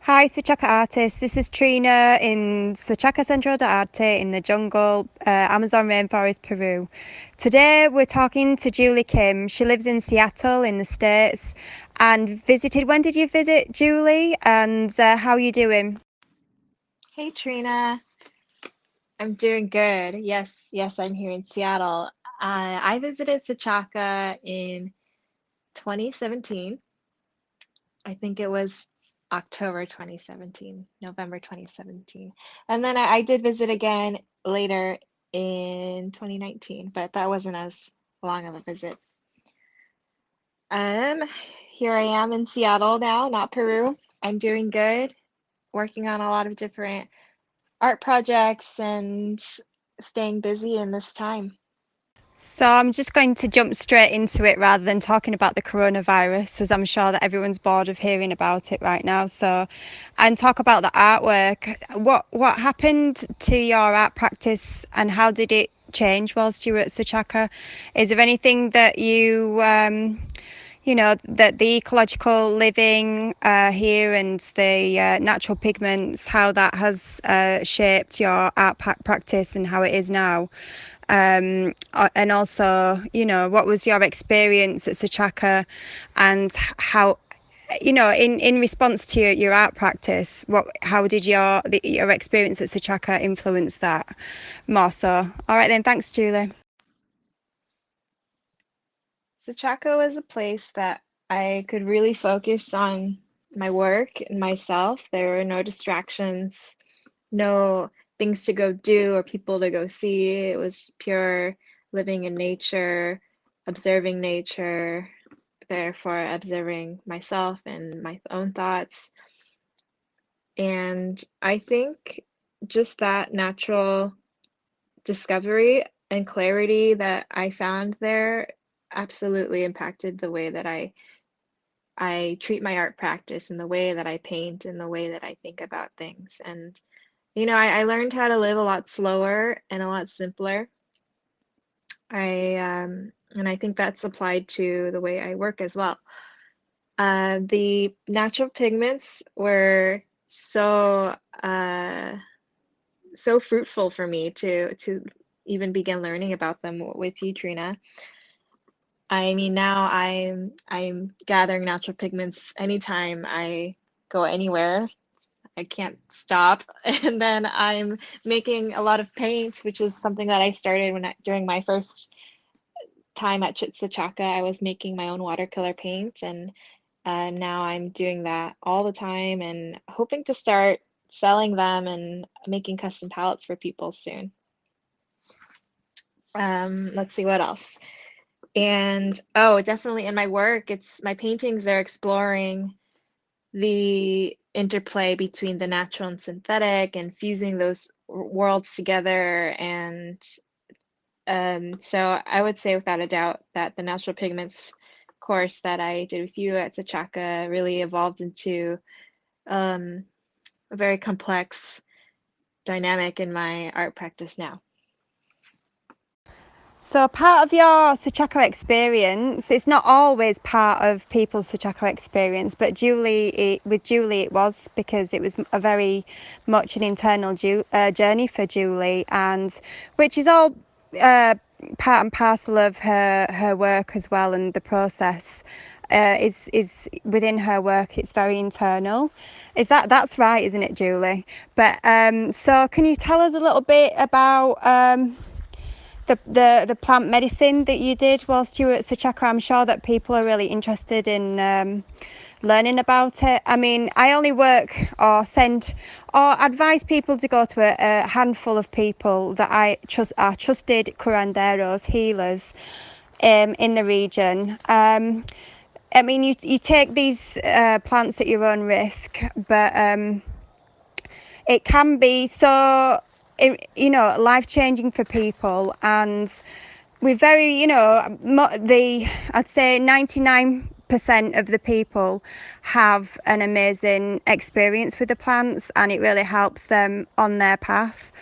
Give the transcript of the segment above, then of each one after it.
Hi, Sachaqa artists. This is Trina in Sachaqa Centro de Arte in the jungle, Amazon rainforest, Peru. Today we're talking to Julie Kim. She lives in Seattle in the States and visited. When did you visit, Julie? And how are you doing? Hey Trina, I'm doing good. Yes, I'm here in Seattle. I visited Sachaqa in 2017. I think it was October 2017, November 2017. And then I did visit again later in 2019, but that wasn't as long of a visit. Um, Here I am in Seattle now, not Peru. I'm doing good, working on a lot of different art projects and staying busy in this time. So I'm just going to jump straight into it rather than talking about the coronavirus, as I'm sure that everyone's bored of hearing about it right now. So, and talk about the artwork. What happened to your art practice, and how did it change whilst you were at Sachaqa? Is there anything that that the ecological living here and the natural pigments, how that has shaped your art practice and how it is now? And also, what was your experience at Sachaqa, and how, in response to your art practice, how did your experience at Sachaqa influence that more so? All right then, thanks, Julie. Sachaco was a place that I could really focus on my work and myself. There were no distractions, no things to go do or people to go see. It was pure living in nature, observing nature, therefore observing myself and my own thoughts. And I think just that natural discovery and clarity that I found there absolutely impacted the way that I treat my art practice and the way that I paint and the way that I think about things. And I learned how to live a lot slower and a lot simpler. And I think that's applied to the way I work as well. The natural pigments were so fruitful for me to even begin learning about them with you, Trina. I mean, now I'm gathering natural pigments anytime I go anywhere. I can't stop. And then I'm making a lot of paint, which is something that I started during my first time at Sachaqa. I was making my own watercolor paint, and now I'm doing that all the time and hoping to start selling them and making custom palettes for people soon. Let's see what else. And oh, definitely in my work, it's my paintings, they're exploring the interplay between the natural and synthetic and fusing those worlds together. And so I would say without a doubt that the natural pigments course that I did with you at Sachaqa really evolved into um, a very complex dynamic in my art practice now. So part of your Sachaqa experience, it's not always part of people's Sachaqa experience, but with Julie it was, because it was a very much an internal journey for Julie, and which is all uh, part and parcel of her work as well, and the process is within her work. It's very internal. That's right, isn't it, Julie? But so can you tell us a little bit about the plant medicine that you did whilst you were at Sachaqa? I'm sure that people are really interested in learning about it. I mean, I only work or send or advise people to go to a handful of people that I trust are trusted curanderos, healers in the region. I mean, you take these plants at your own risk, but it can be so, life changing for people. And we're very, I'd say 99% of the people have an amazing experience with the plants, and it really helps them on their path.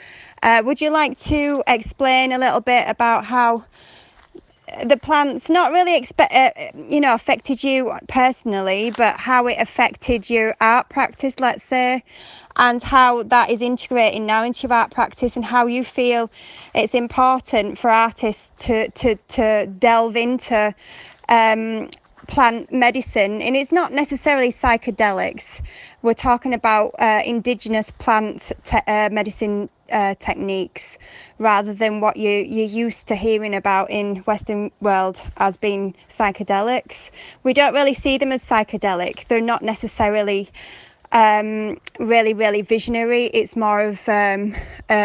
Would you like to explain a little bit about how the plants not really affected you personally, but how it affected your art practice, let's say, and how that is integrating now into your art practice, and how you feel it's important for artists to delve into plant medicine. And it's not necessarily psychedelics. We're talking about indigenous plant medicine techniques, rather than what you're used to hearing about in Western world as being psychedelics. We don't really see them as psychedelic. They're not necessarily really visionary. It's more of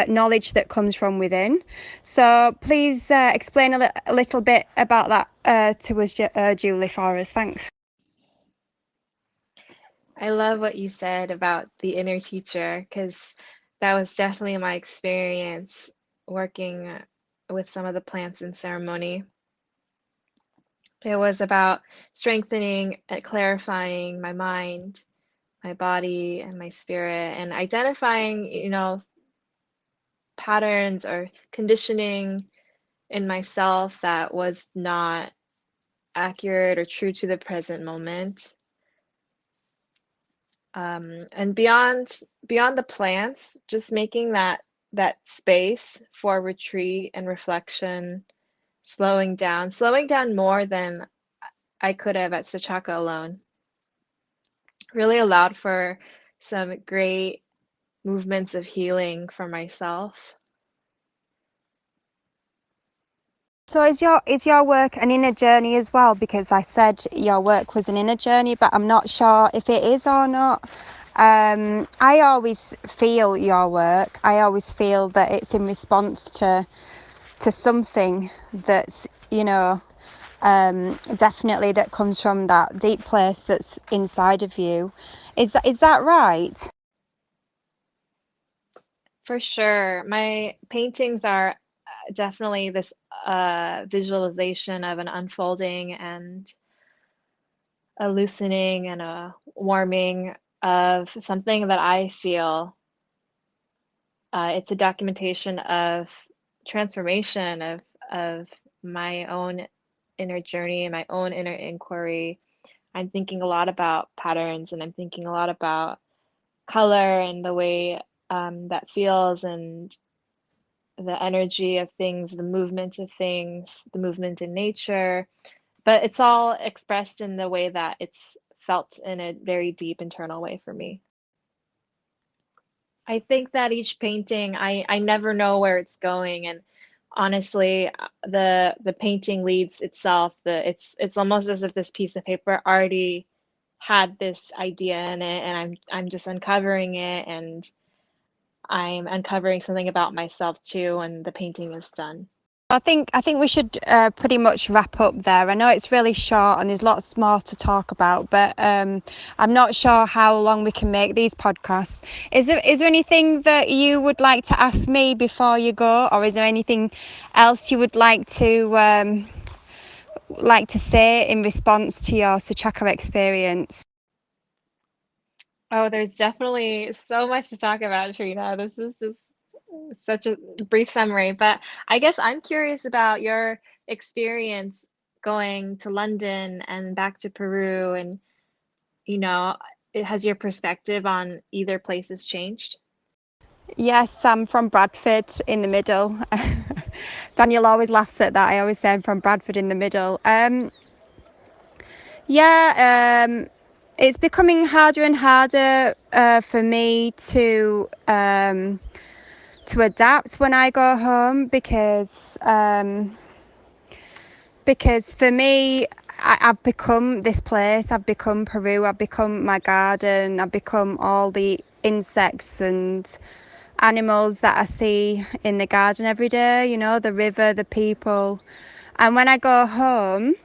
knowledge that comes from within. So please explain a little bit about that to us, Julie, for us. Thanks. I love what you said about the inner teacher, because that was definitely my experience working with some of the plants in ceremony. It was about strengthening and clarifying my mind, my body, and my spirit, and identifying, patterns or conditioning in myself that was not accurate or true to the present moment. And beyond the plants, just making that space for retreat and reflection, slowing down more than I could have at Sachaqa alone, really allowed for some great movements of healing for myself. So is your work an inner journey as well? Because I said your work was an inner journey, but I'm not sure if it is or not. I always feel your work. I always feel that it's in response to something that's, definitely that comes from that deep place that's inside of you. Is that right? For sure. My paintings are definitely this visualization of an unfolding and a loosening and a warming of something that I feel. It's a documentation of transformation of my own inner journey and my own inner inquiry. I'm thinking a lot about patterns, and I'm thinking a lot about color and the way that feels, and the energy of things, the movement of things, the movement in nature. But it's all expressed in the way that it's felt in a very deep internal way for me. I think that each painting, I never know where it's going, and honestly, the painting leads itself. It's almost as if this piece of paper already had this idea in it, and I'm just uncovering it, and I'm uncovering something about myself too, and the painting is done. I think we should pretty much wrap up there. I know it's really short and there's lots more to talk about, but I'm not sure how long we can make these podcasts. Is there anything that you would like to ask me before you go, or is there anything else you would like to say in response to your Sachaqa experience? Oh, there's definitely so much to talk about, Trina. This is just such a brief summary, but I guess I'm curious about your experience going to London and back to Peru, and you know, has your perspective on either places changed? Yes, I'm from Bradford in the middle. Daniel always laughs at that. I always say I'm from Bradford in the middle. It's becoming harder and harder for me to adapt when I go home, because for me, I've become this place. I've become Peru. I've become my garden. I've become all the insects and animals that I see in the garden every day, the river, the people. And when I go home,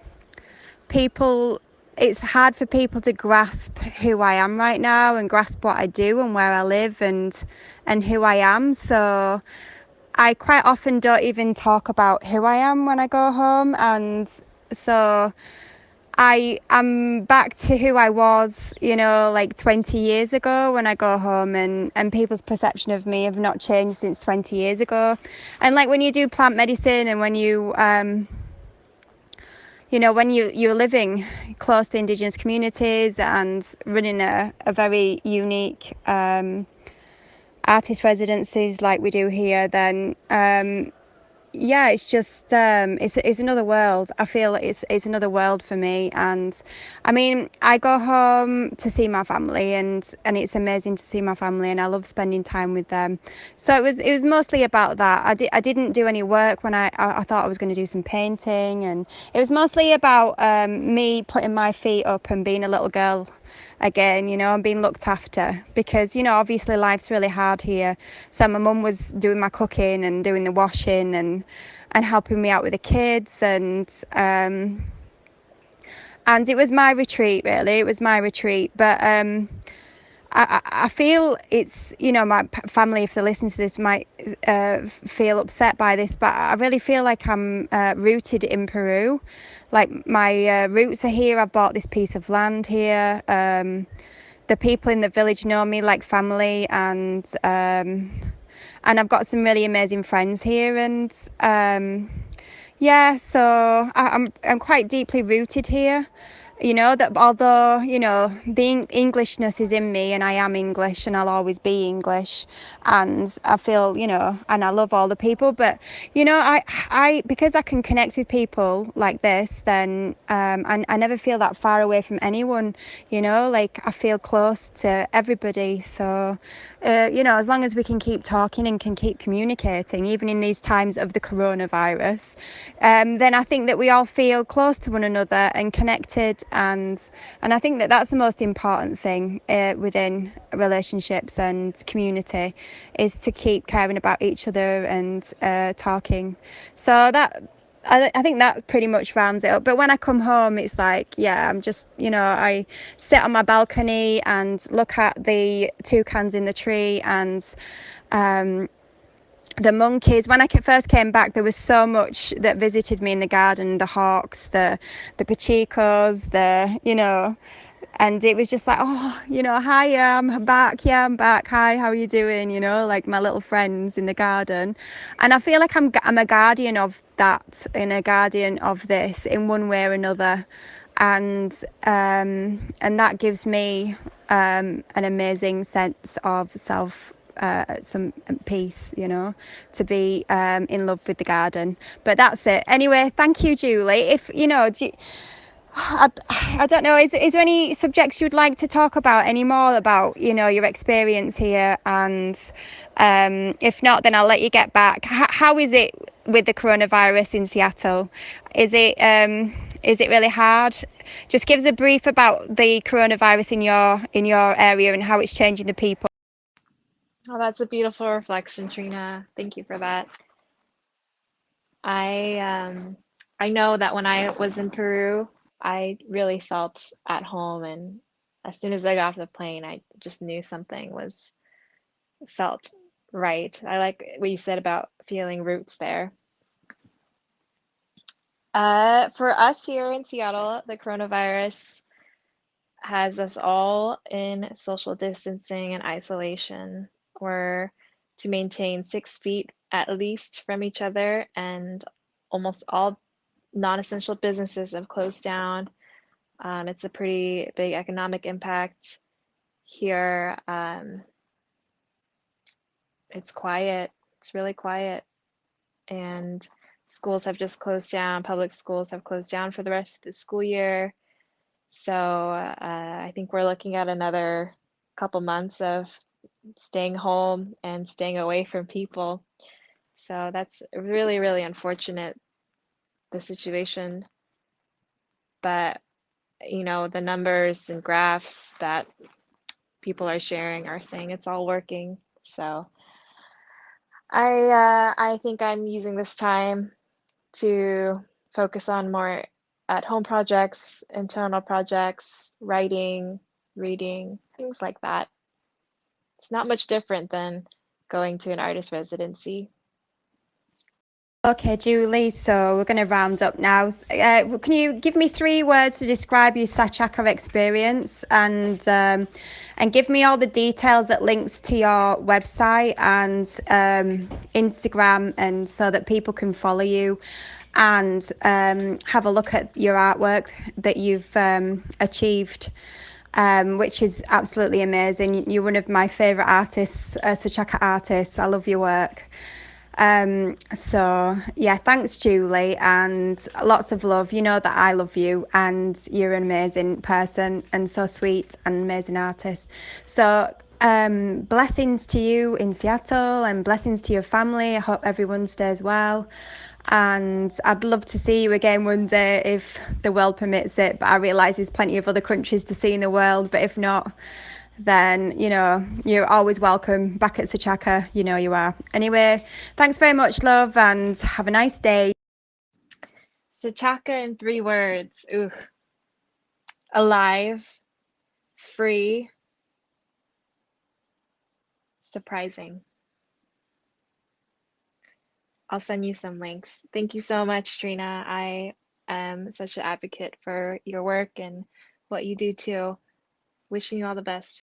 it's hard for people to grasp who I am right now, and grasp what I do and where I live and who I am. So I quite often don't even talk about who I am when I go home, and so I am back to who I was, like 20 years ago when I go home, and people's perception of me have not changed since 20 years ago. And like when you do plant medicine, and when you you know, when you're living close to Indigenous communities and running a very unique artist residencies like we do here, then yeah, it's just it's another world. I feel it's another world for me. And I mean, I go home to see my family, and it's amazing to see my family, and I love spending time with them. So it was mostly about that. I didn't do any work when I thought I was going to do some painting, and it was mostly about me putting my feet up and being a little girl again, you know, and being looked after, because, you know, obviously life's really hard here. So my mum was doing my cooking and doing the washing and helping me out with the kids, and it was my retreat, really. It was my retreat. But I feel it's, you know, my family, if they listen to this, might feel upset by this, but I really feel like I'm rooted in Peru. Like, my roots are here. I bought this piece of land here. The people in the village know me like family, and I've got some really amazing friends here. And yeah, so I'm quite deeply rooted here. You know, that although, you know, the Englishness is in me, and I am English, and I'll always be English, and I feel, you know, and I love all the people, but, you know, I because I can connect with people like this, then I never feel that far away from anyone, you know, like I feel close to everybody. So you know, as long as we can keep talking and can keep communicating, even in these times of the coronavirus, then I think that we all feel close to one another and connected, and I think that that's the most important thing within relationships and community, is to keep caring about each other and talking. So that, I think that pretty much rounds it up. But when I come home, it's like, yeah, I'm just, you know, I sit on my balcony and look at the toucans in the tree, and the monkeys. When I first came back, there was so much that visited me in the garden: the hawks, the pachicos, you know, and it was just like, oh, you know, hi, I'm back. Yeah, I'm back. Hi, how are you doing? You know, like my little friends in the garden. And I feel like I'm a guardian of that, and a guardian of this in one way or another. And that gives me an amazing sense of self, some peace, you know, to be in love with the garden. But that's it. Anyway, thank you, Julie. If, you know, I don't know, is there any subjects you'd like to talk about any more about, you know, your experience here? And if not, then I'll let you get back. How is it with the coronavirus in Seattle? Is it really hard? Just give us a brief about the coronavirus in your area and how it's changing the people. Oh, that's a beautiful reflection, Trina. Thank you for that. I know that when I was in Peru, I really felt at home, and as soon as I got off the plane, I just knew something was felt right. I like what you said about feeling roots there. For us here in Seattle, the coronavirus has us all in social distancing and isolation. We're to maintain 6 feet at least from each other, and almost all non-essential businesses have closed down. It's a pretty big economic impact here. It's quiet. It's really quiet. And schools have just closed down. Public schools have closed down for the rest of the school year. So I think we're looking at another couple months of staying home and staying away from people. So that's really, really unfortunate, the situation. But, you know, the numbers and graphs that people are sharing are saying it's all working. So I think I'm using this time to focus on more at-home projects, internal projects, writing, reading, things like that. It's not much different than going to an artist residency. Okay, Julie, so we're going to round up now. Can you give me 3 words to describe your Sachaqa experience, and give me all the details that links to your website and Instagram, and so that people can follow you? and have a look at your artwork that you've achieved, which is absolutely amazing. You're one of my favourite artists, Sachaqa artists. I love your work. So yeah, thanks Julie, and lots of love. You know that I love you, and you're an amazing person and so sweet and amazing artist. So blessings to you in Seattle and blessings to your family. I hope everyone stays well, and I'd love to see you again one day if the world permits it, but I realise there's plenty of other countries to see in the world, but if not, then you're always welcome back at Sachaqa. You are. Anyway, thanks very much, love, and have a nice day. Sachaqa in 3 words. Ooh. Alive, free, surprising. I'll send you some links. Thank you so much, Trina. I am such an advocate for your work and what you do too. Wishing you all the best.